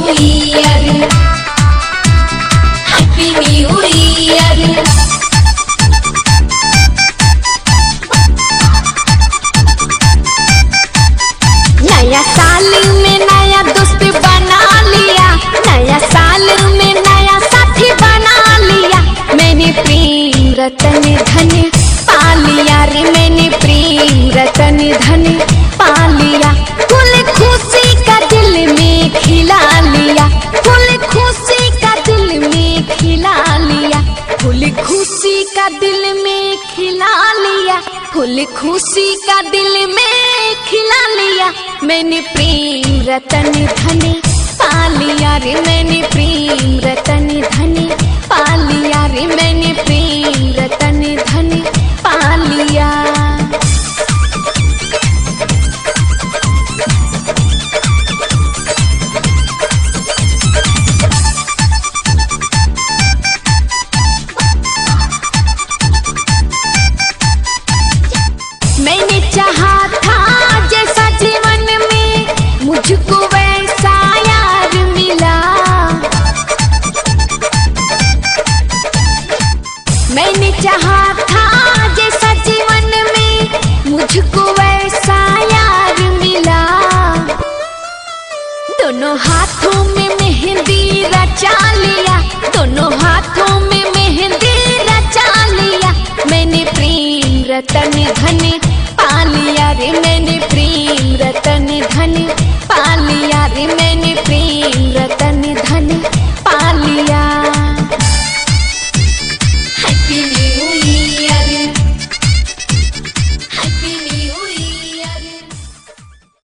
Year, happy new year. नया साल में नया दोस्त बना लिया, नया साल में नया साथी बना लिया। मैंने प्रेम रतन धन पा लिया रे, मैंने प्रेम रतन धन पा लिया। फूल खुशी का दिल में खिला लिया, फूल खुशी का दिल में खिला लिया, फूल खुशी का दिल में खिला लिया, फूल खुशी का दिल में खिला लिया। मैंने प्रेम रतन धन पा लिया रे, मैंने प्रेम रतन धन पा लिया रे, मैंने प्रेम रतन धन पा लिया। मैंने चाहा था जैसा जीवन में मुझको वैसा यार मिला, मैंने चाहा था जैसा जीवन में मुझको वैसा यार मिला। दोनों हाथों में मेहंदी रचा लिया, दोनों हाथों में मेहंदी रचा लिया। मैंने प्रेम रतन धन